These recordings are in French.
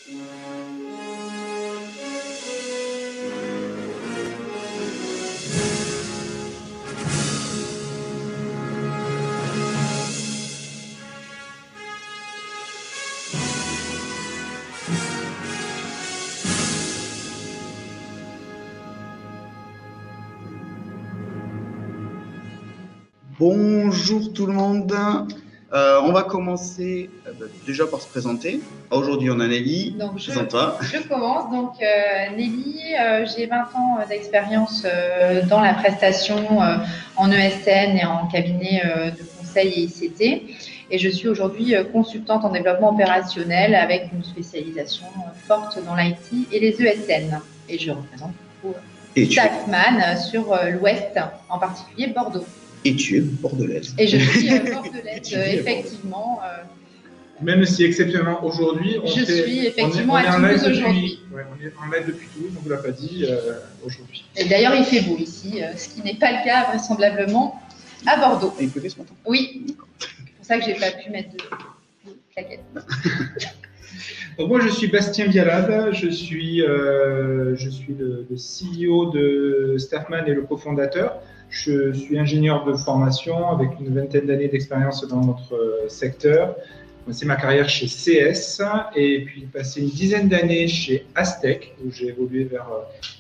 Bonjour tout le monde. On va commencer déjà par se présenter. Aujourd'hui, on a Nelly. Donc, Présente-toi. Je commence. Donc, Nelly, j'ai 20 ans d'expérience dans la prestation en ESN et en cabinet de conseil et ICT. Et je suis aujourd'hui consultante en développement opérationnel avec une spécialisation forte dans l'IT et les ESN. Et je représente Staffman sur l'Ouest, en particulier Bordeaux. Et tu es bordelaise. Et je suis bordelaise, effectivement. Même si exceptionnellement aujourd'hui, je suis effectivement à Toulouse aujourd'hui. Ouais, on est en live depuis Toulouse, on ne vous l'a pas dit aujourd'hui. Et d'ailleurs, il fait beau ici, ce qui n'est pas le cas vraisemblablement à Bordeaux. Et il pleuvait ce matin? Oui, c'est pour ça que je n'ai pas pu mettre de claquettes. Donc moi, je suis Bastien Bialade, je suis le CEO de Staffman et le cofondateur. Je suis ingénieur de formation avec une vingtaine d'années d'expérience dans notre secteur. C'est ma carrière chez CS et puis passé une dizaine d'années chez Astec où j'ai évolué vers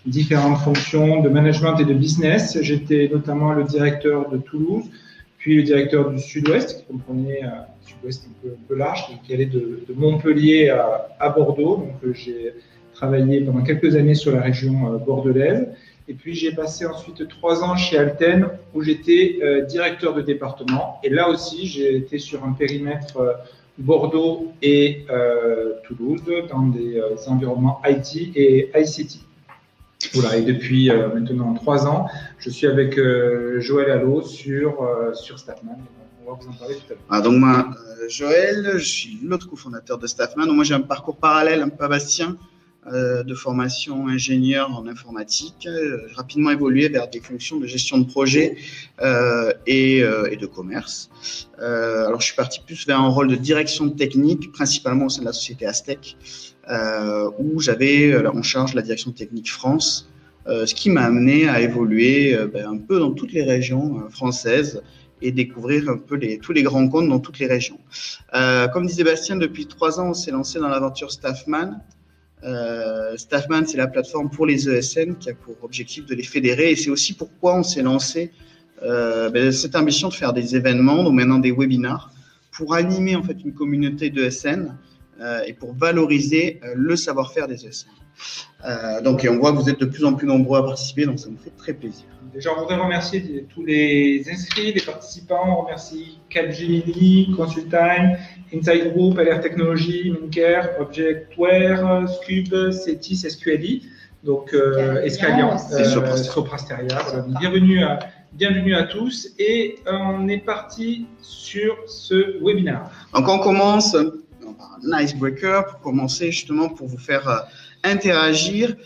différentes fonctions de management et de business. J'étais notamment le directeur de Toulouse, puis le directeur du Sud-Ouest, qui comprenait Sud-Ouest un peu large, qui allait de Montpellier à Bordeaux. Donc j'ai travaillé pendant quelques années sur la région bordelaise. Et puis, j'ai passé ensuite 3 ans chez Alten, où j'étais directeur de département. Et là aussi, j'ai été sur un périmètre Bordeaux et Toulouse, dans des environnements IT et ICT. Voilà, et depuis maintenant 3 ans, je suis avec Joël Allot sur Staffman. On va vous en parler tout à l'heure. Donc moi, Joël, je suis l'autre cofondateur de Staffman. Donc moi, j'ai un parcours parallèle un peu à Bastien. De formation ingénieur en informatique, j'ai rapidement évolué vers des fonctions de gestion de projet et de commerce. Alors, je suis parti plus vers un rôle de direction technique, principalement au sein de la société Astec, où j'avais en charge la direction technique France, ce qui m'a amené à évoluer un peu dans toutes les régions françaises et découvrir un peu tous les grands comptes dans toutes les régions. Comme disait Bastien, depuis 3 ans, on s'est lancé dans l'aventure Staffman. Staffman, c'est la plateforme pour les ESN qui a pour objectif de les fédérer et c'est aussi pourquoi on s'est lancé cette ambition de faire des événements, donc maintenant des webinars, pour animer en fait une communauté d'ESN et pour valoriser le savoir-faire des ESN. Donc on voit que vous êtes de plus en plus nombreux à participer, donc ça nous fait très plaisir. Déjà, on voudrait remercier tous les inscrits, les participants. On remercie Capgemini, Consultime, Inside Group, LR Technologies, Minker, Objectware, Scube, Cetis, SQLI, donc Escalian, Soprasteria. Bienvenue à tous et on est parti sur ce webinaire. Donc on commence par un icebreaker pour commencer justement pour vous faire interagir.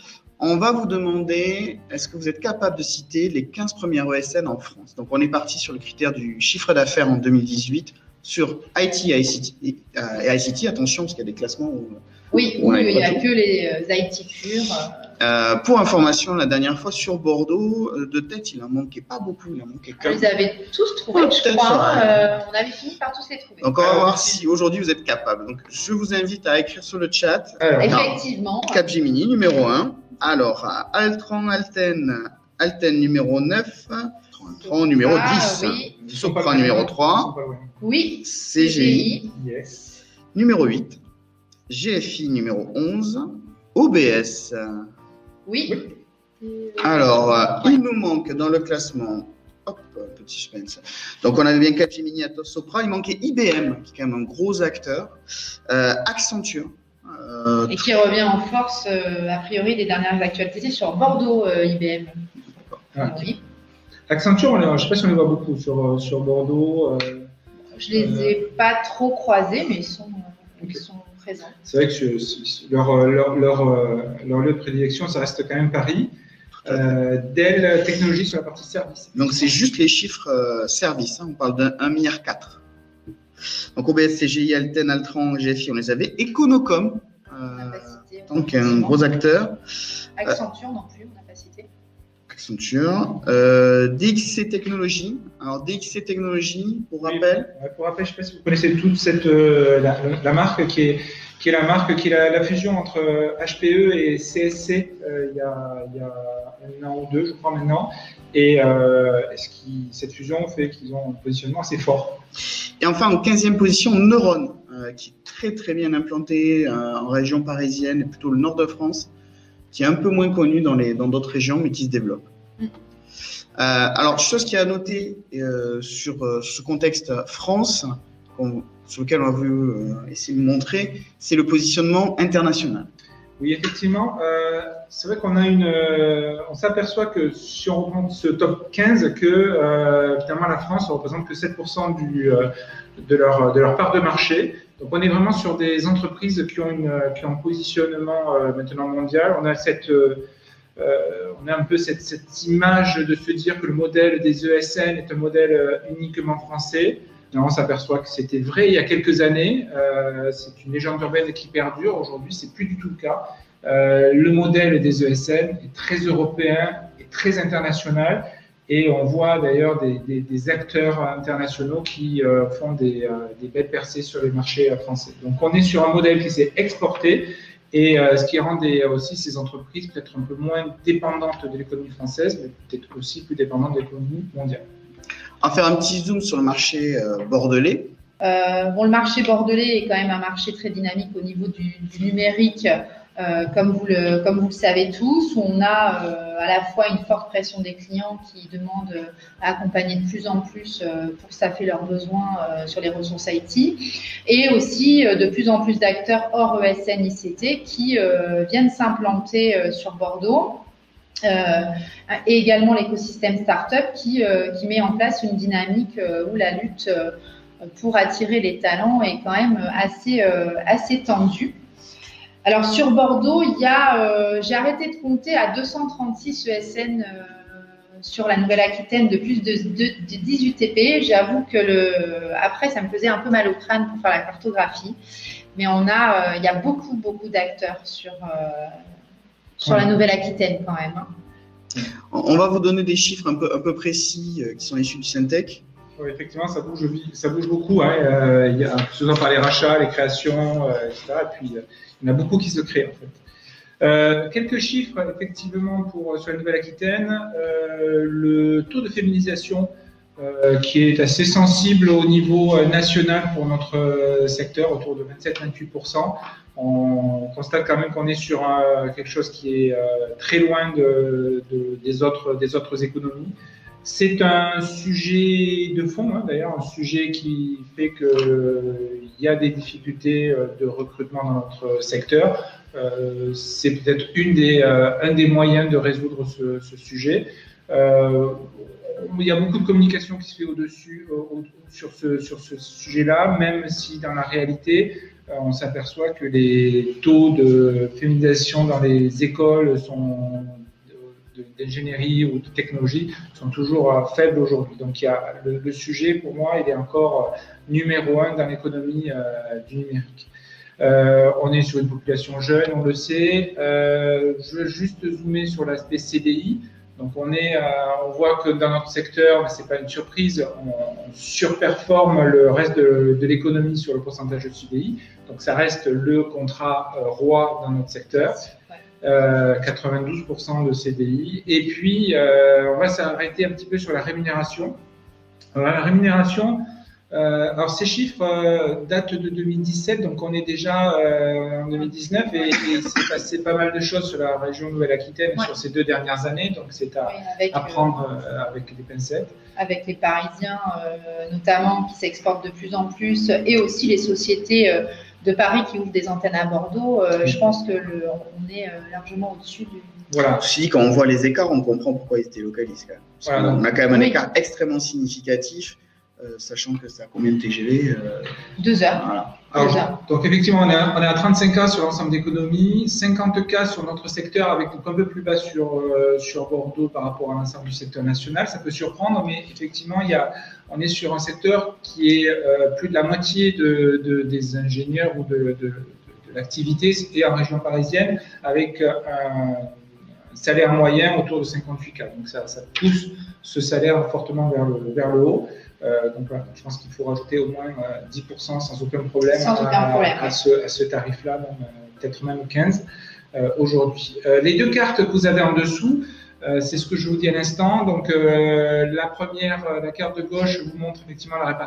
On va vous demander, est-ce que vous êtes capable de citer les 15 premières ESN en France? Donc, on est parti sur le critère du chiffre d'affaires en 2018 sur IT et ICT. Attention, parce qu'il y a des classements où… Oui, il n'y a que les IT purs. Pour information, la dernière fois sur Bordeaux, de tête, il en manquait pas beaucoup. Il en manquait qu'un. Vous avez tous trouvé, je crois. On avait fini par tous les trouver. Donc, on va voir si aujourd'hui vous êtes capable. Donc, je vous invite à écrire sur le chat. Alors, effectivement. Capgemini, numéro 1. Alors, Altran, Alten numéro 9. Altran numéro 10. Oui. Sopra numéro 3. Oui. CGI. Yes. Numéro 8. GFI numéro 11. OBS. Oui. Alors, il nous manque dans le classement, hop, petit suspense. Donc, on avait bien Capgemini, Atos, Sopra. Il manquait IBM, qui est quand même un gros acteur. Accenture. Et qui revient en force, a priori, des dernières actualités sur Bordeaux, IBM. Ah. Oui. Accenture, je ne sais pas si on les voit beaucoup sur Bordeaux. Je ne les ai pas trop croisés, mais ils sont présents. C'est vrai que leur lieu de prédilection, ça reste quand même Paris. Dell Technologies sur la partie service. Donc, c'est juste les chiffres services. On parle d'1,4 milliard. Donc, OBS, CGI, Alten, Altran, GFI, on les avait. Econocom, Donc un gros acteur. Accenture non plus, on n'a pas cité. Accenture. DXC Technologies. Alors DXC Technologies, pour rappel. Pour rappel, je ne sais pas si vous connaissez toute cette la marque qui est la marque qui est la fusion entre HPE et CSC il y a un an ou deux, je crois maintenant. Et cette fusion fait qu'ils ont un positionnement assez fort. Et enfin, en 15e position, Neuron, qui est très très bien implanté en région parisienne et plutôt le nord de France, qui est un peu moins connu dans d'autres régions, mais qui se développe. Alors, chose qui est à noter sur ce contexte France, sur lequel on a voulu essayer de montrer, c'est le positionnement international. Oui, effectivement, c'est vrai qu'on a on s'aperçoit que si on remonte ce top 15, que finalement la France ne représente que 7% de leur part de marché. Donc on est vraiment sur des entreprises qui ont un positionnement maintenant mondial. On a un peu cette image de se dire que le modèle des ESN est un modèle uniquement français. On s'aperçoit que c'était vrai il y a quelques années. C'est une légende urbaine qui perdure. Aujourd'hui, c'est plus du tout le cas. Le modèle des ESN est très européen et très international. Et on voit d'ailleurs des acteurs internationaux qui font des belles percées sur les marchés français. Donc on est sur un modèle qui s'est exporté. Et ce qui rend aussi ces entreprises peut-être un peu moins dépendantes de l'économie française, mais peut-être aussi plus dépendantes de l'économie mondiale. On va faire un petit zoom sur le marché bordelais. Le marché bordelais est quand même un marché très dynamique au niveau du numérique, comme vous le savez tous. On a à la fois une forte pression des clients qui demandent à accompagner de plus en plus pour staffer leurs besoins sur les ressources IT, et aussi de plus en plus d'acteurs hors ESN ICT qui viennent s'implanter sur Bordeaux. Et également l'écosystème startup qui met en place une dynamique où la lutte pour attirer les talents est quand même assez tendue. Alors sur Bordeaux, j'ai arrêté de compter à 236 ESN sur la Nouvelle-Aquitaine de plus de 18 TP. J'avoue que après, ça me faisait un peu mal au crâne pour faire la cartographie, mais il y a beaucoup d'acteurs sur la Nouvelle-Aquitaine quand même. On va vous donner des chiffres un peu précis qui sont issus du Syntec. Oui, effectivement, ça bouge beaucoup. Hein. Il y a, que ce soit par les rachats, les créations, etc. Et puis, il y en a beaucoup qui se créent en fait. Quelques chiffres effectivement sur la Nouvelle-Aquitaine. Le taux de féminisation qui est assez sensible au niveau national pour notre secteur, autour de 27-28%. On constate quand même qu'on est sur quelque chose qui est très loin des autres économies. C'est un sujet de fond, hein, d'ailleurs, un sujet qui fait qu'il y a des difficultés de recrutement dans notre secteur. C'est peut-être un des moyens de résoudre ce sujet. Il y a beaucoup de communication qui se fait sur ce sujet-là, même si dans la réalité, on s'aperçoit que les taux de féminisation dans les écoles d'ingénierie ou de technologie sont toujours faibles aujourd'hui. Donc le sujet, pour moi, il est encore numéro 1 dans l'économie du numérique. On est sur une population jeune, on le sait. Je veux juste zoomer sur l'aspect CDI. Donc on voit que dans notre secteur, c'est pas une surprise, on surperforme le reste de l'économie sur le pourcentage de CDI. Donc ça reste le contrat roi dans notre secteur. 92% de CDI. Et puis, on va s'arrêter un petit peu sur la rémunération. Alors, la rémunération, alors ces chiffres datent de 2017, donc on est déjà en 2019 et il s'est passé pas mal de choses sur la région Nouvelle-Aquitaine sur ces 2 dernières années, donc c'est à prendre avec des pincettes. Avec les Parisiens notamment qui s'exportent de plus en plus, et aussi les sociétés de Paris qui ouvrent des antennes à Bordeaux. Je pense qu'on est largement au-dessus du... Voilà. Si, quand on voit les écarts, on comprend pourquoi ils se délocalisent quand même. Voilà, on a quand même un écart extrêmement significatif, sachant que ça a combien de TGV 2 heures. Voilà. Alors, donc effectivement, on est à 35 cas sur l'ensemble d'économie, 50 cas sur notre secteur, avec un peu plus bas sur Bordeaux par rapport à l'ensemble du secteur national. Ça peut surprendre, mais effectivement, on est sur un secteur qui est plus de la moitié des ingénieurs ou de l'activité, c'était en région parisienne avec un salaire moyen autour de 58K. Donc ça pousse ce salaire fortement vers le haut. Donc voilà, je pense qu'il faut rajouter au moins 10% sans aucun problème, à ce tarif-là, peut-être même 15% aujourd'hui. Les deux cartes que vous avez en dessous, c'est ce que je vous dis à l'instant. Donc la première, la carte de gauche, vous montre effectivement la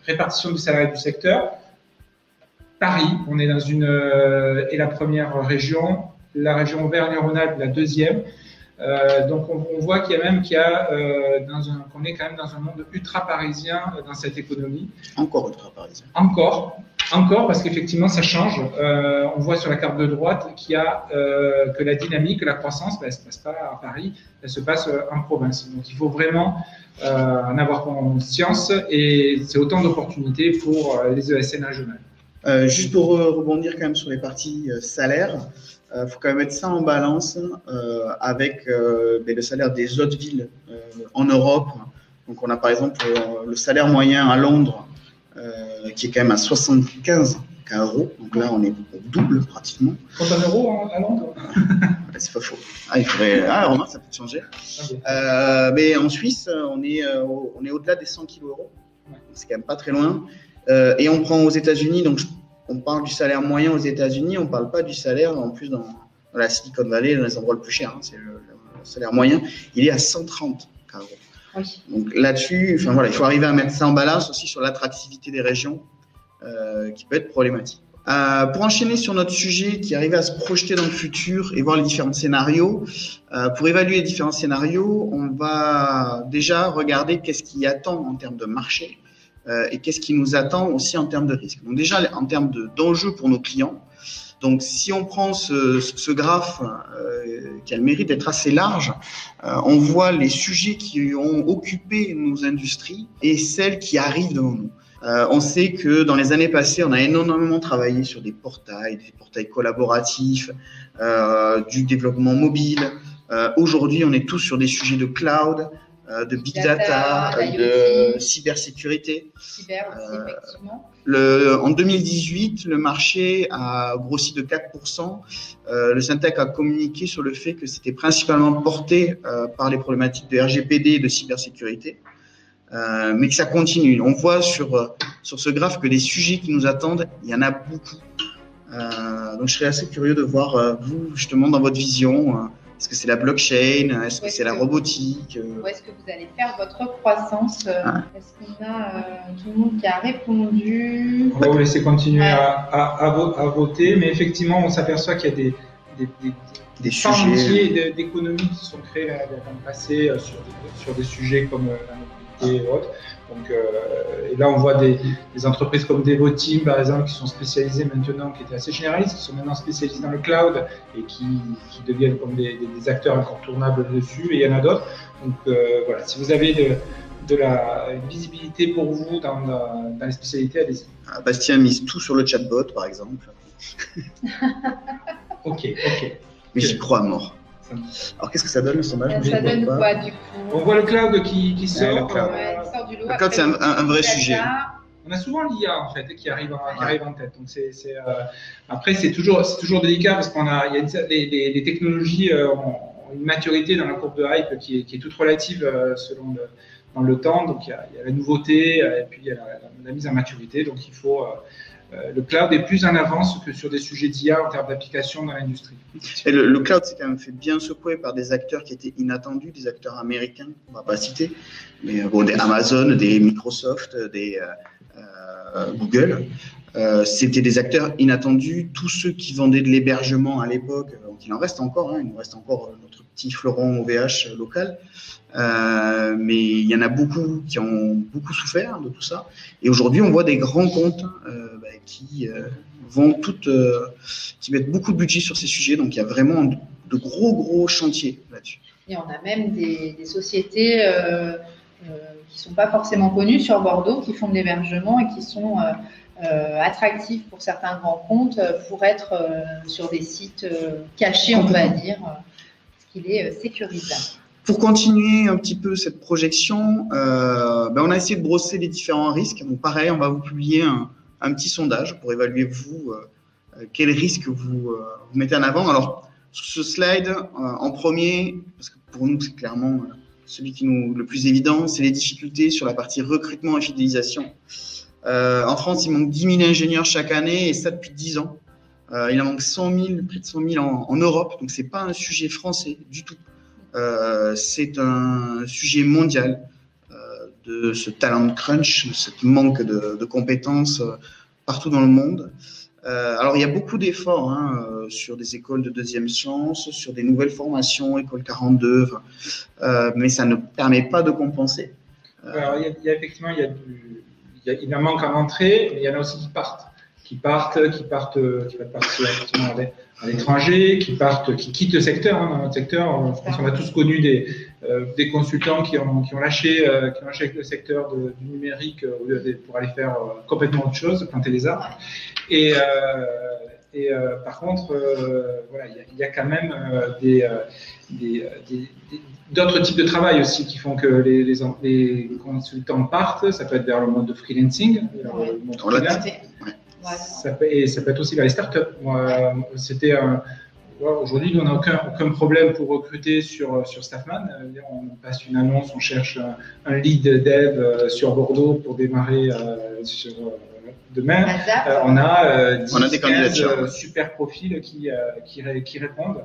répartition du salaire du secteur. Paris, on est dans est la première région, la région Auvergne-Rhône-Alpes, la deuxième. Donc on voit qu'on est quand même dans un monde ultra parisien dans cette économie. Encore ultra parisien. Encore parce qu'effectivement ça change. On voit sur la carte de droite que la dynamique, que la croissance, elle se passe pas à Paris, elle se passe en province. Donc il faut vraiment en avoir conscience et c'est autant d'opportunités pour les ESN régionales. Juste pour rebondir quand même sur les parties salaires, faut quand même mettre ça en balance avec le salaire des autres villes en Europe. Donc on a par exemple le salaire moyen à Londres qui est quand même à 75 €. Donc là on est au double pratiquement. 30 € à Londres. C'est pas faux. Il faudrait. Romain, ça peut changer. Okay. Mais en Suisse, on est au-delà des 100 kg €. C'est quand même pas très loin. Et on prend aux États-Unis, donc on parle du salaire moyen aux États-Unis, on ne parle pas du salaire en plus dans la Silicon Valley, dans les endroits les plus chers. C'est le salaire moyen, il est à 130 €. Oui. Donc là-dessus, il faut arriver à mettre ça en balance aussi sur l'attractivité des régions, qui peut être problématique. Pour enchaîner sur notre sujet, qui arrive à se projeter dans le futur et voir les différents scénarios, pour évaluer les différents scénarios, on va déjà regarder qu'est-ce qui attend en termes de marché. Et qu'est-ce qui nous attend aussi en termes de risque. Donc déjà, en termes d'enjeux pour nos clients, donc si on prend ce graphe qui a le mérite d'être assez large, on voit les sujets qui ont occupé nos industries et celles qui arrivent devant nous. On sait que dans les années passées, on a énormément travaillé sur des portails collaboratifs, du développement mobile. Aujourd'hui, on est tous sur des sujets de cloud, de big data, de cybersécurité. Cyber aussi, effectivement. En 2018, le marché a grossi de 4%. Le Syntec a communiqué sur le fait que c'était principalement porté par les problématiques de RGPD et de cybersécurité, mais que ça continue. On voit sur ce graphe que les sujets qui nous attendent, il y en a beaucoup. Donc, je serais assez curieux de voir, vous, justement, dans votre vision, est-ce que c'est la blockchain? Est-ce que c'est la robotique? Où est-ce que vous allez faire votre croissance? Est-ce qu'on a tout le monde qui a répondu? On va vous laisser continuer à voter, mais effectivement, on s'aperçoit qu'il y a des sujets d'économie qui sont créés dans le passé sur des sujets comme la mobilité et autres. Donc, et là, on voit des entreprises comme Devoteam, par exemple, qui sont spécialisées maintenant, qui étaient assez généralistes, qui sont maintenant spécialisées dans le cloud et qui deviennent comme des acteurs incontournables dessus. Et il y en a d'autres. Donc, voilà, si vous avez une visibilité pour vous dans les spécialités, allez-y. Bastien mise tout sur le chatbot, par exemple. Ok. Mais j'y crois à mort. Alors, qu'est-ce que ça donne le sondage? Ça donne quoi, du coup? On voit le cloud qui sort. Le cloud. Sort du lot. Le cloud, c'est un vrai sujet. On a souvent l'IA en fait qui arrive en tête. Donc après c'est toujours délicat parce les technologies ont une maturité dans la courbe de hype qui est toute relative selon dans le temps. Donc il y a la nouveauté et puis il y a la mise en maturité. Donc il faut le cloud est plus en avance que sur des sujets d'IA en termes d'application dans l'industrie. Et le cloud s'est quand même fait bien secouer par des acteurs qui étaient inattendus, des acteurs américains, on ne va pas citer, mais des Amazon, des Microsoft, des Google. C'était des acteurs inattendus. Tous ceux qui vendaient de l'hébergement à l'époque, il en reste encore, il nous reste encore notre petit fleuron OVH local. Mais il y en a beaucoup qui ont beaucoup souffert de tout ça. Et aujourd'hui, on voit des grands comptes qui mettent beaucoup de budget sur ces sujets. Donc, il y a vraiment de gros chantiers là-dessus. Et on a même des sociétés qui ne sont pas forcément connues sur Bordeaux, qui font de l'hébergement et qui sont attractifs pour certains grands comptes pour être sur des sites cachés, on va dire, parce qu'il est sécurisable. Pour continuer un petit peu cette projection, on a essayé de brosser les différents risques. Donc pareil, on va vous publier un petit sondage pour évaluer vous quels risques vous mettez en avant? Alors, sur ce slide, en premier, parce que pour nous, c'est clairement celui qui nous le plus évident, c'est les difficultés sur la partie recrutement et fidélisation. En France, il manque 10 000 ingénieurs chaque année, et ça depuis 10 ans. Il en manque 100 000, près de 100 000 en Europe, donc c'est pas un sujet français du tout. C'est un sujet mondial de ce talent crunch, ce manque de compétences partout dans le monde. Alors, il y a beaucoup d'efforts sur des écoles de deuxième chance, sur des nouvelles formations, école 42, mais ça ne permet pas de compenser. Alors, il y a effectivement, il en manque en entrée, mais il y en a aussi qui partent effectivement à l'étranger, qui quittent le secteur. Dans notre secteur, je pense qu'on a tous connu des consultants qui ont lâché le secteur du numérique pour aller faire complètement autre chose, planter les arbres. Et par contre, voilà, il y a quand même d'autres types de travail aussi qui font que les consultants partent. Ça peut être vers le mode de freelancing, ça peut être aussi vers les startups. Aujourd'hui, nous, on n'a aucun problème pour recruter sur Staffman. On passe une annonce, on cherche un lead dev sur Bordeaux pour démarrer demain. On a 10-15 super profils qui répondent.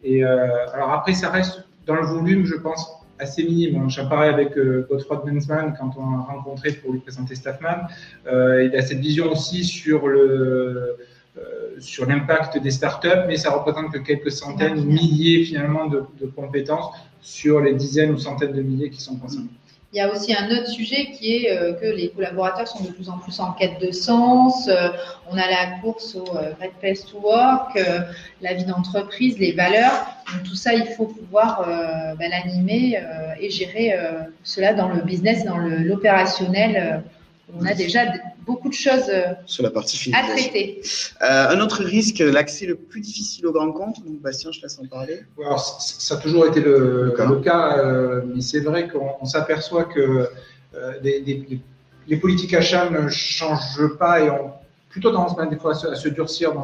Et alors après, ça reste dans le volume, je pense, assez minime. J'en parlais avec Godefroy Benzman quand on l'a rencontré pour lui présenter Staffman. Il a cette vision aussi sur l'impact des startups, mais ça représente que quelques centaines ou milliers finalement de compétences sur les dizaines ou centaines de milliers qui sont concernés. Il y a aussi un autre sujet qui est que les collaborateurs sont de plus en plus en quête de sens. On a la course au Great Place to Work, la vie d'entreprise, les valeurs. Donc tout ça, il faut pouvoir l'animer et gérer cela dans le business, dans l'opérationnel. On a déjà beaucoup de choses sur la partie à traiter. Un autre risque, l'accès le plus difficile aux grands comptes. Donc, Bastien, je te laisse en parler. Alors, ça a toujours été le cas, mais c'est vrai qu'on s'aperçoit que les politiques achats ne changent pas et ont plutôt tendance des fois à se durcir dans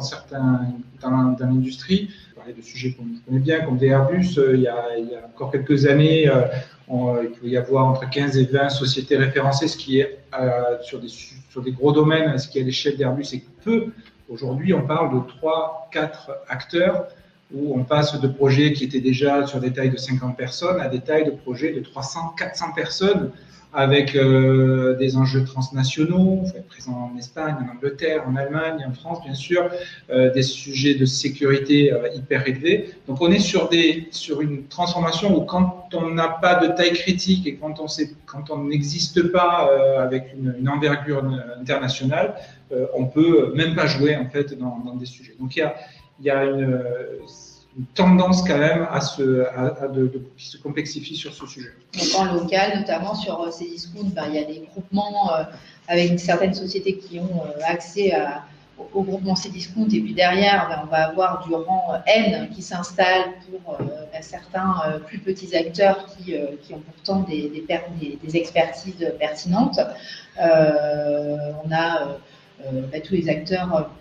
l'industrie. On parlait de sujets qu'on connaît bien, comme des Airbus. Il y a encore quelques années, il pouvait y avoir entre 15 et 20 sociétés référencées, ce qui est sur des gros domaines, ce qui à l'échelle d'Airbus est peu. Aujourd'hui, on parle de 3-4 acteurs où on passe de projets qui étaient déjà sur des tailles de 50 personnes à des tailles de projets de 300-400 personnes avec des enjeux transnationaux. Il faut être présent en Espagne, en Angleterre, en Allemagne, en France, bien sûr, des sujets de sécurité hyper élevés. Donc, on est sur une transformation où quand on n'a pas de taille critique et quand on n'existe pas avec une envergure internationale, on peut même pas jouer en fait dans des sujets. Donc, il y a une tendance quand même qui se complexifie sur ce sujet. Donc en local, notamment sur Cdiscount, il y a des groupements avec certaines sociétés qui ont accès au groupement Cdiscount et puis derrière, on va avoir du rang N qui s'installe pour certains plus petits acteurs qui ont pourtant des expertises pertinentes. On a tous les acteurs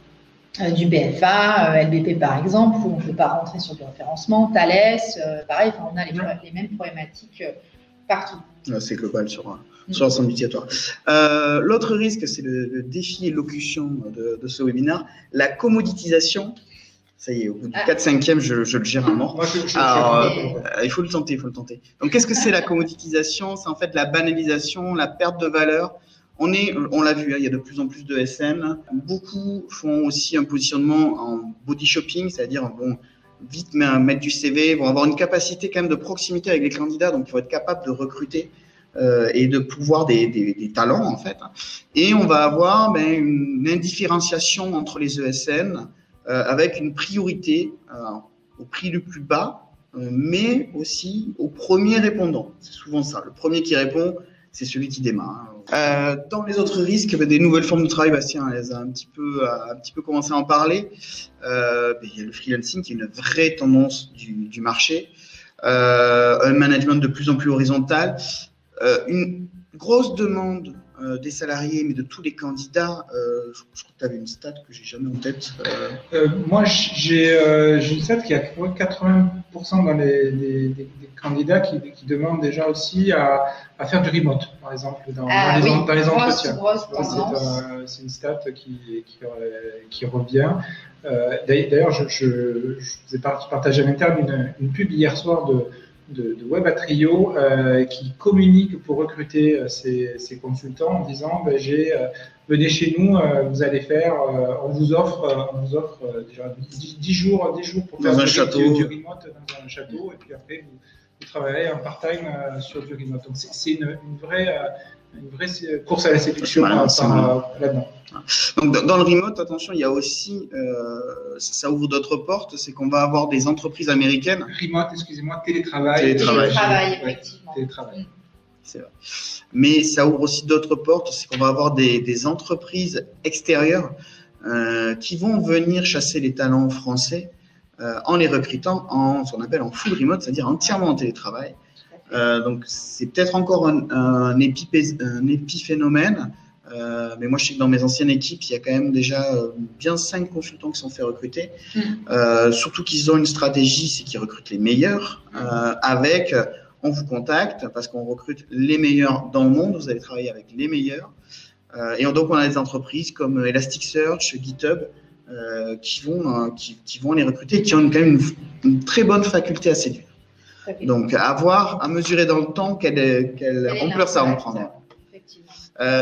du BFA, LBP par exemple, où on ne peut pas rentrer sur du référencement, Thales, pareil, on a les mêmes problématiques partout. C'est global sur l'ensemble du territoire. L'autre risque, c'est le défi élocution de ce webinaire, la commoditisation. Ça y est, au bout du 4/5e, je le gère à mort. Il faut le tenter, Donc, qu'est-ce que c'est la commoditisation? C'est en fait la banalisation, la perte de valeur. On l'a vu, il y a de plus en plus de SN. Beaucoup font aussi un positionnement en body shopping, c'est-à-dire vite mettre du CV, vont avoir une capacité quand même de proximité avec les candidats, donc il faut être capable de recruter et de pouvoir des talents en fait. Et on va avoir une indifférenciation entre les ESN avec une priorité au prix le plus bas, mais aussi au premier répondant. C'est souvent ça, le premier qui répond, c'est celui qui démarre. Dans les autres risques, des nouvelles formes de travail, Bastien les a un petit peu commencé à en parler. Il y a le freelancing qui est une vraie tendance du marché. Un management de plus en plus horizontal. Une grosse demande des salariés, mais de tous les candidats. Je crois que tu avais une stat que j'ai jamais en tête. Moi, j'ai une stat qui a 80% dans des candidats qui demandent déjà aussi à faire du remote, par exemple, dans les entretiens. C'est une stat qui revient. D'ailleurs, je vous ai partagé à l'interne une pub hier soir de Web Atrio qui communique pour recruter ces consultants en disant venez chez nous, vous allez faire, on vous offre déjà 10 jours pour faire du remote dans un château, et puis après vous travaillerez en part-time sur du remote. Donc c'est une vraie course à la séduction là-dedans. Donc dans le remote, attention, il y a aussi, ça ouvre d'autres portes, c'est qu'on va avoir des entreprises américaines. Remote, excusez-moi, télétravail, effectivement. Télétravail. C'est vrai. Mais ça ouvre aussi d'autres portes, c'est qu'on va avoir des entreprises extérieures qui vont venir chasser les talents français en les recrutant en ce qu'on appelle en full remote, c'est-à-dire entièrement en télétravail. Donc c'est peut-être encore un épiphénomène. Mais moi, je sais que dans mes anciennes équipes, il y a quand même déjà bien 5 consultants qui sont fait recruter. Surtout qu'ils ont une stratégie, c'est qu'ils recrutent les meilleurs. On vous contacte parce qu'on recrute les meilleurs dans le monde. Vous allez travailler avec les meilleurs. Et donc, on a des entreprises comme Elasticsearch, GitHub, qui vont les recruter, qui ont quand même une très bonne faculté à séduire. Donc, à mesurer dans le temps quelle ampleur ça va prendre.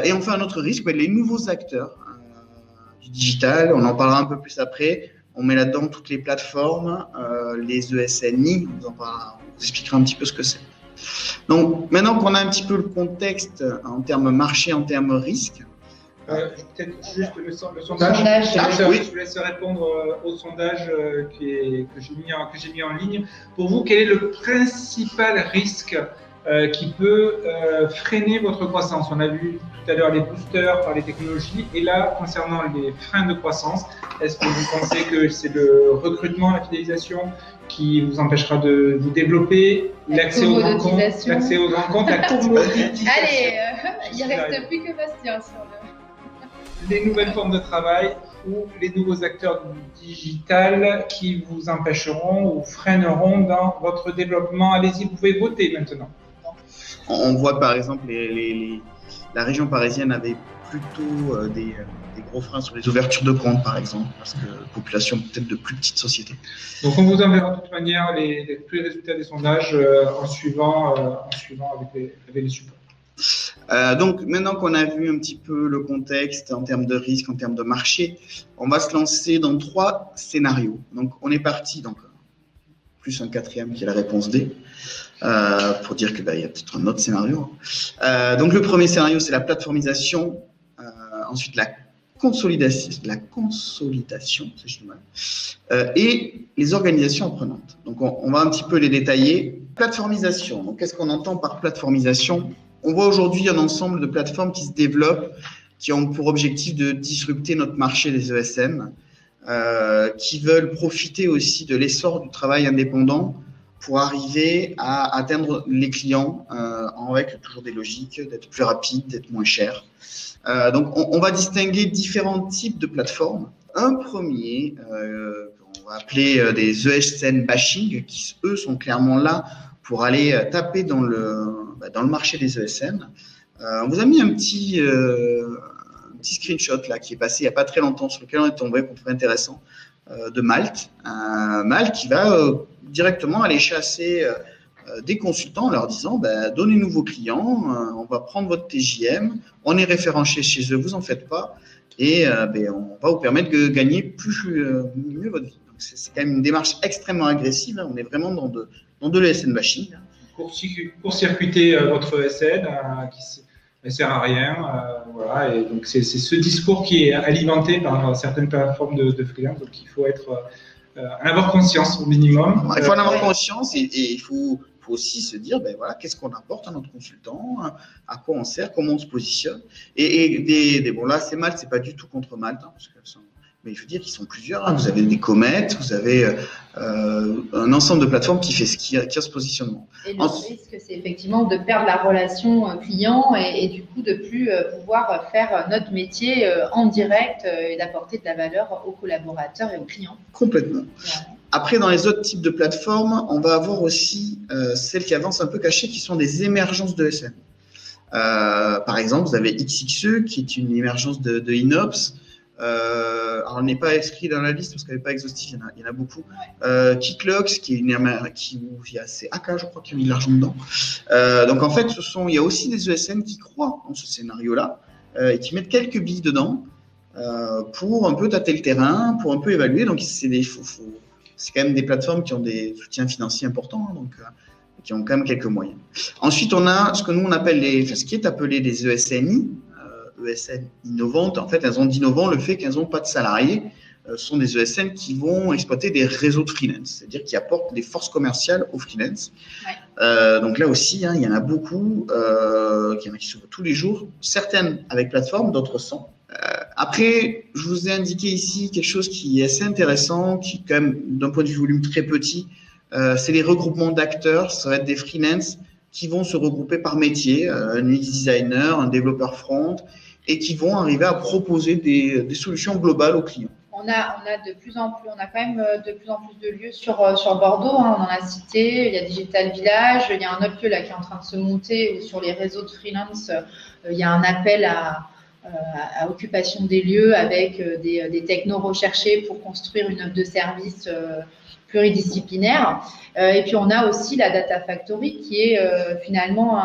Et on fait un autre risque, les nouveaux acteurs du digital, on en parlera un peu plus après. On met là-dedans toutes les plateformes, les ESNI, on vous expliquera un petit peu ce que c'est. Donc maintenant qu'on a un petit peu le contexte en termes marché, en termes risque. Peut-être juste le sondage. Je vous laisse répondre au sondage que j'ai mis en ligne. Pour vous, quel est le principal risque qui peut freiner votre croissance? On a vu tout à l'heure les boosters par les technologies, et là, concernant les freins de croissance, est-ce que vous pensez que c'est le recrutement, la fidélisation qui vous empêchera de vous développer, l'accès aux rencontres, la commoditisation? Allez, il ne reste plus que Bastien sur les nouvelles formes de travail ou les nouveaux acteurs du digital qui vous empêcheront ou freineront dans votre développement. Allez-y, vous pouvez voter maintenant. On voit par exemple la région parisienne avait plutôt des gros freins sur les ouvertures de comptes, par exemple, parce que population peut-être de plus petites sociétés. Donc on vous enverra de toute manière tous les résultats des sondages en suivant avec les supports. Donc maintenant qu'on a vu un petit peu le contexte en termes de risque, en termes de marché, on va se lancer dans 3 scénarios. Donc on est parti, plus un 4e qui est la réponse D, pour dire que il y a peut-être un autre scénario. Donc le premier scénario, c'est la plateformisation, ensuite la consolidation, et les organisations apprenantes. Donc on va un petit peu les détailler. Plateformisation. Donc qu'est-ce qu'on entend par plateformisation? On voit aujourd'hui un ensemble de plateformes qui se développent, qui ont pour objectif de disrupter notre marché des ESN, qui veulent profiter aussi de l'essor du travail indépendant pour arriver à atteindre les clients avec toujours des logiques, d'être plus rapide, d'être moins cher. Donc, on va distinguer différents types de plateformes. Un premier, on va appeler des ESN bashing, qui eux sont clairement là pour aller taper dans le marché des ESN. On vous a mis un petit screenshot là qui est passé il n'y a pas très longtemps, sur lequel on est tombé, qu'on trouvait intéressant, de Malte. Malte qui va directement aller chasser des consultants en leur disant donnez-nous vos clients, on va prendre votre TJM, on est référencé chez eux, vous en faites pas, et on va vous permettre de gagner mieux votre vie. Donc c'est quand même une démarche extrêmement agressive, on est vraiment dans de l'ESN bashing. Court-circuiter votre ESN qui ne sert à rien, voilà, et donc c'est ce discours qui est alimenté par certaines plateformes de freelance, donc il faut en avoir conscience au minimum. Il faut en avoir conscience, et il faut aussi se dire, qu'est-ce qu'on apporte à notre consultant, à quoi on sert, comment on se positionne. Là, c'est Malte, c'est pas du tout contre Malte, parce que mais je veux dire qu'ils sont plusieurs. Vous avez des Comet, vous avez un ensemble de plateformes qui a ce positionnement. Et le risque, c'est effectivement de perdre la relation client et du coup de plus pouvoir faire notre métier en direct et d'apporter de la valeur aux collaborateurs et aux clients. Complètement. Après, dans les autres types de plateformes, on va avoir aussi celles qui avancent un peu cachées, qui sont des émergences de SN. Par exemple, vous avez XXE, qui est une émergence de Inops. Alors, on n'est pas inscrit dans la liste parce qu'elle n'est pas exhaustive, il y en a beaucoup. Kicklocks, qui est c'est AK, je crois, qui a mis de l'argent dedans. Donc, en fait, il y a aussi des ESN qui croient en ce scénario-là et qui mettent quelques billes dedans pour un peu tâter le terrain, pour un peu évaluer. Donc, c'est quand même des plateformes qui ont des soutiens financiers importants, donc qui ont quand même quelques moyens. Ensuite, on a ce que nous on appelle ce qui est appelé des ESNI, ESN innovantes. En fait, elles ont d'innovant le fait qu'elles n'ont pas de salariés. Ce sont des ESN qui vont exploiter des réseaux de freelance, c'est-à-dire qui apportent des forces commerciales aux freelance. Ouais. Donc là aussi, il y en a beaucoup, qui s'ouvrent tous les jours, certaines avec plateforme, d'autres sans. Après, je vous ai indiqué ici quelque chose qui est assez intéressant, qui quand même, d'un point de vue volume très petit, c'est les regroupements d'acteurs. Ça va être des freelance qui vont se regrouper par métier, un UX designer, un développeur front, et qui vont arriver à proposer des solutions globales aux clients. On a quand même de plus en plus de lieux sur Bordeaux, on en a cité, il y a Digital Village, il y a un autre lieu là qui est en train de se monter, où sur les réseaux de freelance, il y a un appel à occupation des lieux avec des technos recherchés pour construire une offre de service pluridisciplinaire. Et puis on a aussi la Data Factory qui est finalement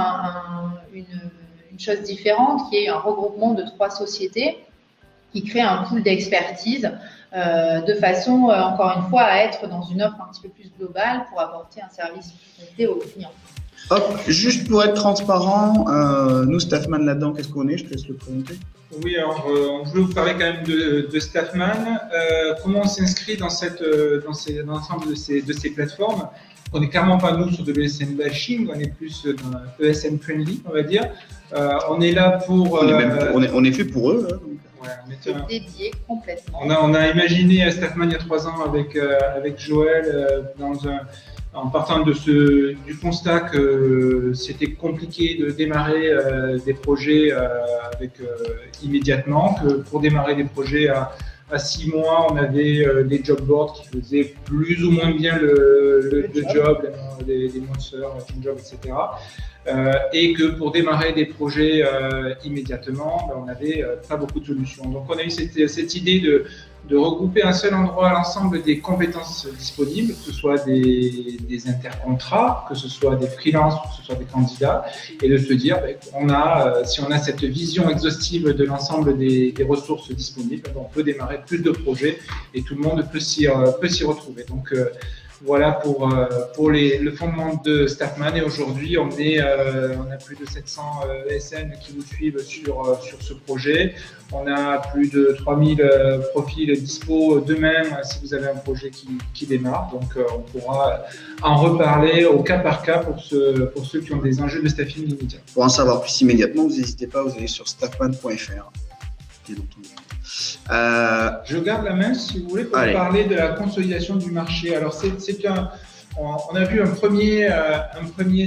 une chose différente, qui est un regroupement de 3 sociétés qui crée un pool d'expertise de façon, encore une fois, à être dans une offre un petit peu plus globale pour apporter un service plus complet aux clients. Hop, juste pour être transparent, nous, Staffman, là-dedans, qu'est-ce qu'on est? Je te laisse le présenter. Oui, alors on voulait vous parler quand même de Staffman. Comment on s'inscrit dans l'ensemble de ces plateformes? On n'est clairement pas, nous, sur de l'ESN bashing, on est plus dans ESN friendly, on va dire. On est là pour… On est fait pour eux. Hein, ouais, c'est dédié complètement. On a imaginé Staffman il y a 3 ans avec Joël en partant du constat que c'était compliqué de démarrer des projets immédiatement, que pour démarrer des projets à 6 mois, on avait des job boards qui faisaient plus ou moins bien le job, des monsters, team job, etc. Et que pour démarrer des projets immédiatement, on n'avait pas beaucoup de solutions. Donc on a eu cette idée de regrouper à un seul endroit l'ensemble des compétences disponibles, que ce soit des intercontrats, que ce soit des freelances, que ce soit des candidats, et de se dire si on a cette vision exhaustive de l'ensemble des ressources disponibles, on peut démarrer plus de projets et tout le monde peut s'y retrouver. Donc voilà pour le fondement de Staffman, et aujourd'hui on a plus de 700 ESN qui nous suivent sur ce projet. On a plus de 3000 profils dispo demain si vous avez un projet qui démarre. Donc on pourra en reparler au cas par cas pour ceux qui ont des enjeux de staffing immédiat. Pour en savoir plus immédiatement, vous n'hésitez pas, vous allez sur staffman.fr. Je garde la main si vous voulez pour parler de la consolidation du marché. Alors on a vu un premier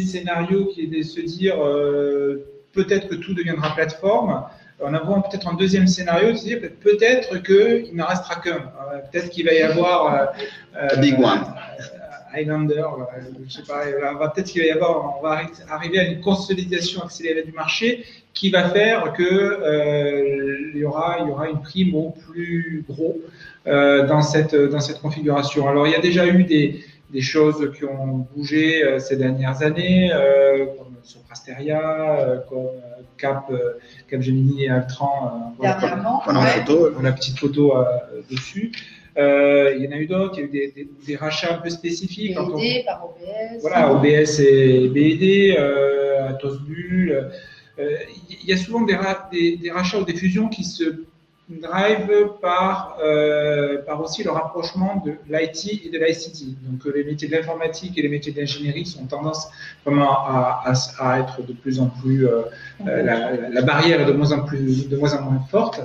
scénario qui est de se dire peut-être que tout deviendra plateforme. On a peut-être un deuxième scénario de se dire peut-être qu'il n'en restera qu'un. Peut-être qu'il va y avoir Big One. Highlander, je sais pas, on va arriver à une consolidation accélérée du marché qui va faire que il y aura une prime au plus gros dans cette configuration. Alors il y a déjà eu des choses qui ont bougé ces dernières années, comme Soprasteria, comme Capgemini et Altran. La petite photo dessus. Il y en a eu d'autres, il y a eu des rachats un peu spécifiques. BED par OBS. Voilà, OBS et BED, Atos Bull. Il y a souvent des rachats ou des fusions qui se drive par aussi le rapprochement de l'IT et de l'ICT. Donc les métiers de l'informatique et les métiers d'ingénierie sont tendance vraiment à être de plus en plus, la barrière est de moins en moins forte.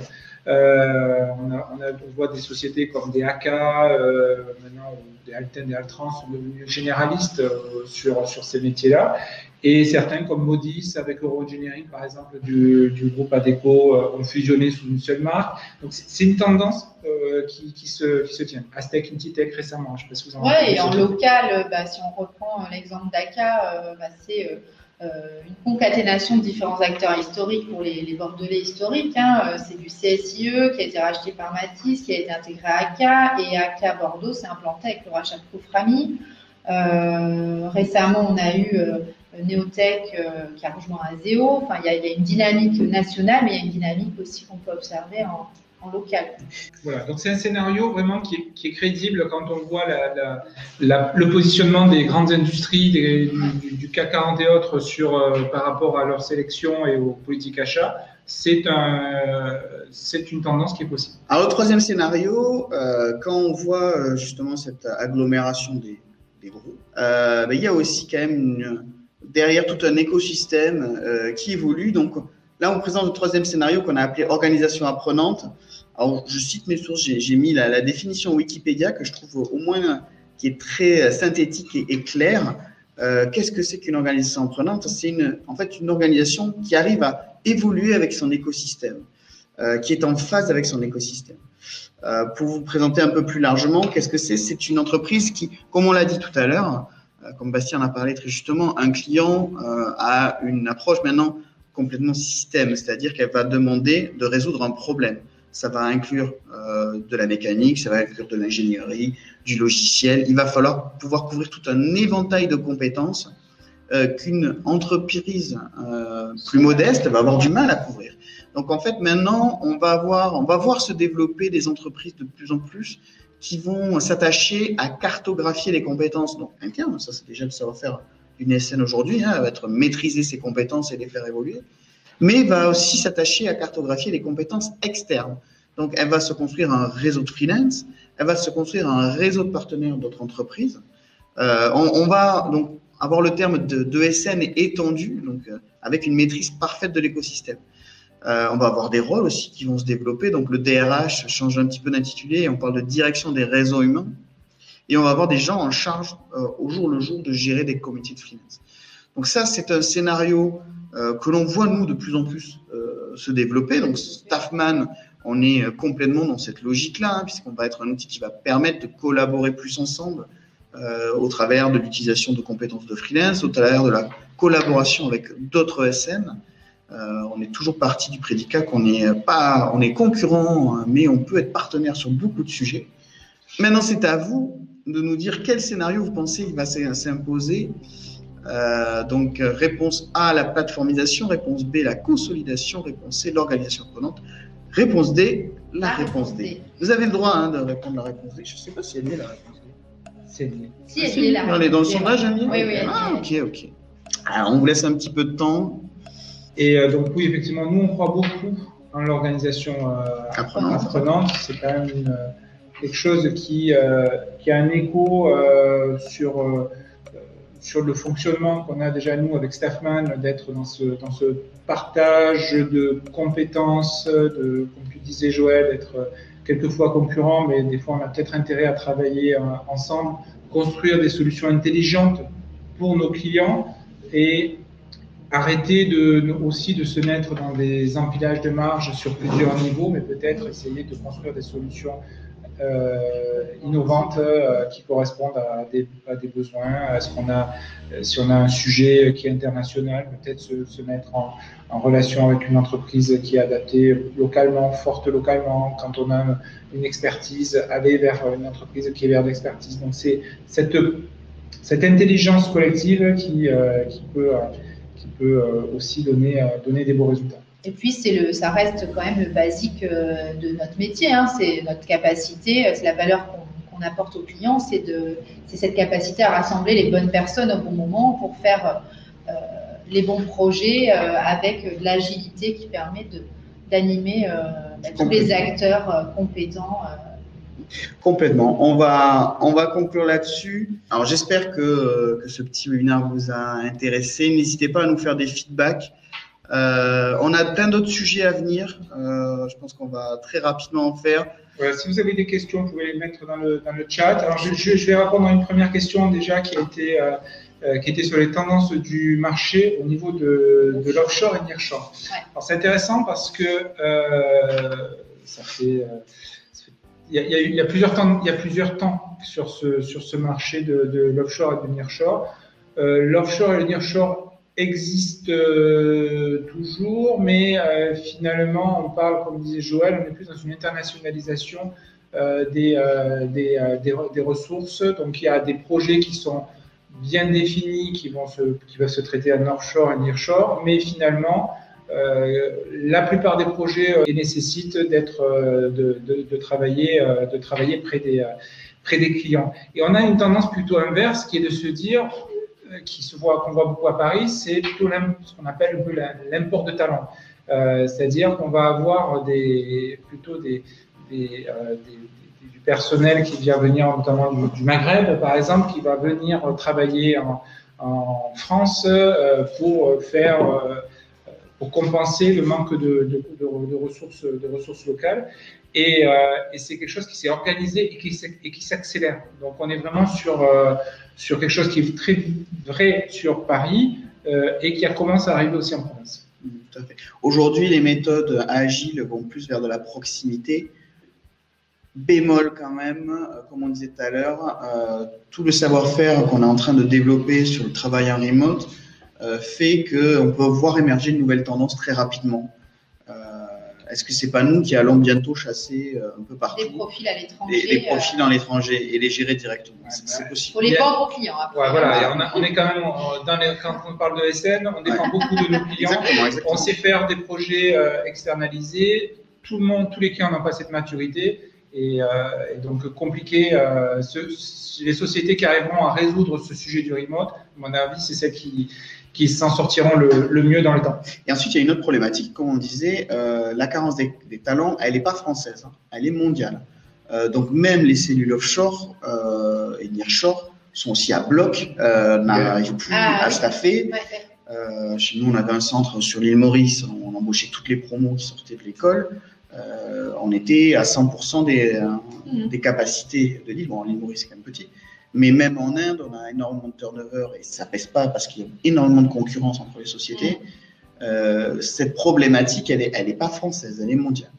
On voit des sociétés comme des AK, maintenant, des Alten, des Altrans sont devenus généralistes sur ces métiers-là. Et certains comme Modis, avec Euroengineering, par exemple, du groupe Adecco, ont fusionné sous une seule marque. Donc, c'est une tendance qui se tient. Aztec, Intitech récemment, je ne sais pas si vous en avez. Oui, et en local, si on reprend l'exemple d'ACA, c'est une concaténation de différents acteurs historiques pour les Bordelais historiques. C'est du CSIE qui a été racheté par Matisse, qui a été intégré à ACA, et ACA Bordeaux s'est implanté avec le rachat de Coframi. Récemment, on a eu Neotech qui a rejoint Azeo. Enfin, il y a une dynamique nationale, mais il y a une dynamique aussi qu'on peut observer en local. Voilà, donc c'est un scénario vraiment qui est crédible quand on voit le positionnement des grandes industries, du CAC 40 et autres par rapport à leur sélection et aux politiques achats. C'est une tendance qui est possible. Alors, le troisième scénario, quand on voit justement cette agglomération des groupes, il y a aussi quand même derrière tout un écosystème qui évolue. Donc là, on présente le troisième scénario qu'on a appelé organisation apprenante. Alors, je cite mes sources, j'ai mis la définition Wikipédia que je trouve au moins qui est très synthétique et claire. Qu'est-ce que c'est qu'une organisation apprenante? C'est en fait une organisation qui arrive à évoluer avec son écosystème, qui est en phase avec son écosystème. Pour vous présenter un peu plus largement, qu'est-ce que c'est? C'est une entreprise qui, comme on l'a dit tout à l'heure, comme Bastien en a parlé très justement, un client a une approche maintenant complètement système, c'est-à-dire qu'elle va demander de résoudre un problème. Ça va inclure de la mécanique, ça va inclure de l'ingénierie, du logiciel. Il va falloir pouvoir couvrir tout un éventail de compétences qu'une entreprise plus modeste va avoir du mal à couvrir. Donc en fait, maintenant, on va voir se développer des entreprises de plus en plus qui vont s'attacher à cartographier les compétences donc internes. Ça, c'est déjà le savoir-faire d'une SN aujourd'hui, elle va être maîtriser ses compétences et les faire évoluer, mais va aussi s'attacher à cartographier les compétences externes. Donc, elle va se construire un réseau de freelance, elle va se construire un réseau de partenaires d'autres entreprises. On va donc avoir le terme de SN étendu, donc avec une maîtrise parfaite de l'écosystème. On va avoir des rôles aussi qui vont se développer. Donc, le DRH change un petit peu d'intitulé et on parle de direction des réseaux humains. Et on va avoir des gens en charge au jour le jour de gérer des comités de freelance. Donc ça, c'est un scénario que l'on voit, nous, de plus en plus se développer. Donc, Staffman, on est complètement dans cette logique-là, puisqu'on va être un outil qui va permettre de collaborer plus ensemble au travers de l'utilisation de compétences de freelance, au travers de la collaboration avec d'autres SN. On est toujours parti du prédicat qu'on on est concurrent, mais on peut être partenaire sur beaucoup de sujets. Maintenant, c'est à vous de nous dire quel scénario vous pensez il va s'imposer. Donc, réponse A, la plateformisation. Réponse B, la consolidation. Réponse C, l'organisation apprenante. Réponse D, la réponse D. Vous avez le droit de répondre la réponse D. Je ne sais pas si elle est la réponse D. C'est D. Si, elle est là. On est dans le sondage, Annie? Oui, oui. Ah, ok. Alors, on vous laisse un petit peu de temps. Et donc, oui, effectivement, nous, on croit beaucoup en l'organisation apprenante. C'est quand même quelque chose qui a un écho sur le fonctionnement qu'on a déjà nous avec Staffman, d'être dans ce partage de compétences, comme tu disais Joël, d'être quelquefois concurrents, mais des fois on a peut-être intérêt à travailler ensemble, construire des solutions intelligentes pour nos clients et arrêter aussi de se mettre dans des empilages de marge sur plusieurs niveaux, mais peut-être essayer de construire des solutions innovantes qui correspondent à des besoins. Si on a un sujet qui est international, peut-être se mettre en relation avec une entreprise qui est adaptée localement, forte localement. Quand on a une expertise, aller vers une entreprise qui est vers l'expertise. Donc c'est cette intelligence collective qui peut aussi donner des beaux résultats. Et puis, ça reste quand même le basique de notre métier. C'est notre capacité, c'est la valeur qu'on apporte aux clients, c'est cette capacité à rassembler les bonnes personnes au bon moment pour faire les bons projets avec de l'agilité qui permet d'animer tous les acteurs compétents. Complètement. On va conclure là-dessus. Alors, j'espère que ce petit webinaire vous a intéressé. N'hésitez pas à nous faire des feedbacks On a plein d'autres sujets à venir. Je pense qu'on va très rapidement en faire. Voilà, si vous avez des questions, vous pouvez les mettre dans le chat. Alors, je vais répondre à une première question déjà qui était sur les tendances du marché au niveau de l'offshore et nearshore. Ouais. Alors, c'est intéressant parce que il y a plusieurs temps sur ce marché de l'offshore et du nearshore. L'offshore et le nearshore existent toujours, mais finalement, on parle, comme disait Joël, on est plus dans une internationalisation des ressources. Donc, il y a des projets qui sont bien définis, qui vont se traiter en offshore et nearshore, mais finalement, la plupart des projets nécessitent de travailler près des clients. Et on a une tendance plutôt inverse qui est de se dire, qu'on voit beaucoup à Paris, c'est plutôt ce qu'on appelle l'import de talents. C'est-à-dire qu'on va avoir plutôt du personnel qui vient venir notamment du Maghreb, par exemple, qui va venir travailler en France pour compenser le manque de ressources locales. Et c'est quelque chose qui s'est organisé et qui s'accélère. Donc, on est vraiment sur quelque chose qui est très vrai sur Paris et qui commence à arriver aussi en province. Tout à fait. Aujourd'hui, les méthodes agiles vont plus vers de la proximité. Bémol quand même, comme on disait tout à l'heure, tout le savoir-faire qu'on est en train de développer sur le travail en remote fait qu'on peut voir émerger de nouvelles tendances très rapidement. Est-ce que c'est pas nous qui allons bientôt chasser un peu partout des profils à l'étranger, des profils dans l'étranger et les gérer directement? C'est possible. Pour les vendre aux clients. Après. Ouais, voilà. Et on est quand même quand on parle de SN, on dépend beaucoup de nos clients. Exactement. On sait faire des projets externalisés. Tous les clients n'ont pas cette maturité et donc compliqué. Les sociétés qui arriveront à résoudre ce sujet du remote, à mon avis, c'est celles qui s'en sortiront le mieux dans le temps. Et ensuite, il y a une autre problématique, comme on disait, la carence des talents, elle n'est pas française, hein, elle est mondiale. Donc même les cellules offshore et nearshore sont aussi à bloc, n'arrivent plus à staffer. Ouais. Chez nous, on avait un centre sur l'île Maurice, on embauchait toutes les promos qui sortaient de l'école. On était à 100% des capacités de l'île. Bon, l'île Maurice, c'est quand même petit. Mais même en Inde, on a énormément de turnover et ça ne pèse pas parce qu'il y a énormément de concurrence entre les sociétés. Cette problématique, elle n'est pas française, elle est mondiale.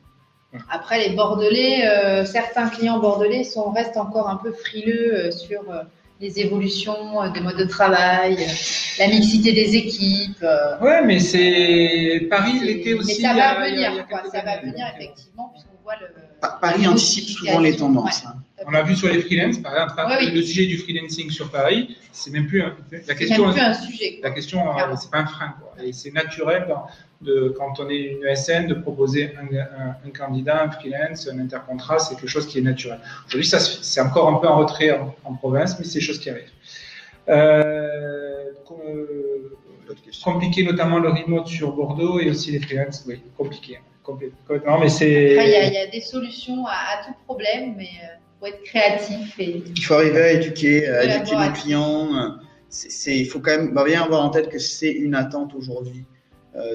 Après, les Bordelais, certains clients bordelais restent encore un peu frileux sur les évolutions des modes de travail, la mixité des équipes. Ouais, mais c'est Paris l'était aussi. Mais ça va venir, ça va venir effectivement, puisqu'on voit Paris anticipe souvent les tendances. Hein. On l'a vu sur les freelances, par exemple, le sujet du freelancing sur Paris, c'est même plus la question. Même plus un sujet. La question, c'est pas un frein, quoi. Et c'est naturel quand on est une ESN de proposer un candidat, un freelance, un intercontrat, c'est quelque chose qui est naturel. Aujourd'hui, c'est encore un peu en retrait en province, mais c'est des choses qui arrivent. Compliqué notamment le remote sur Bordeaux et aussi les freelances, oui, compliqué. Complètement, mais c'est. Après, il y a des solutions à tout problème, mais faut être créatif. Il faut arriver à éduquer nos clients. Il faut quand même bien avoir en tête que c'est une attente aujourd'hui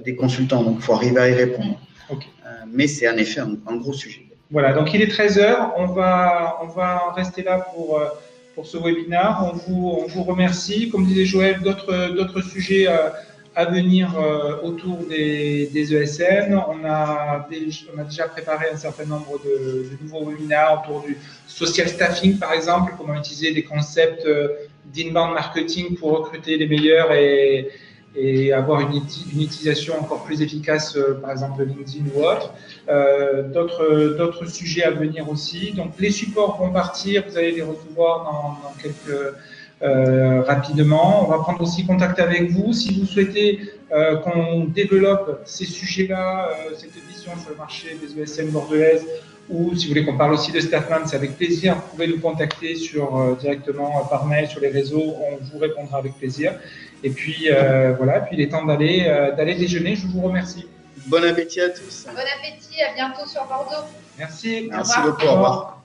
des consultants, donc il faut arriver à y répondre. Okay. Mais c'est en effet un gros sujet. Voilà, donc il est 13h, on va rester là pour ce webinaire. On vous remercie. Comme disait Joël, d'autres sujets à venir autour des ESN. On a déjà préparé un certain nombre de nouveaux webinaires autour du social staffing, par exemple, comment utiliser des concepts d'inbound marketing pour recruter les meilleurs et avoir une utilisation encore plus efficace, par exemple de LinkedIn ou autre. D'autres sujets à venir aussi. Donc les supports vont partir, vous allez les recevoir dans quelques rapidement. On va prendre aussi contact avec vous. Si vous souhaitez qu'on développe ces sujets-là, cette vision sur le marché des ESN bordelaises, ou si vous voulez qu'on parle aussi de Staffman, c'est avec plaisir. Vous pouvez nous contacter directement par mail sur les réseaux. On vous répondra avec plaisir. Et puis voilà. Puis il est temps d'aller déjeuner. Je vous remercie. Bon appétit à tous. Bon appétit. À bientôt sur Bordeaux. Merci. Merci beaucoup. Au revoir.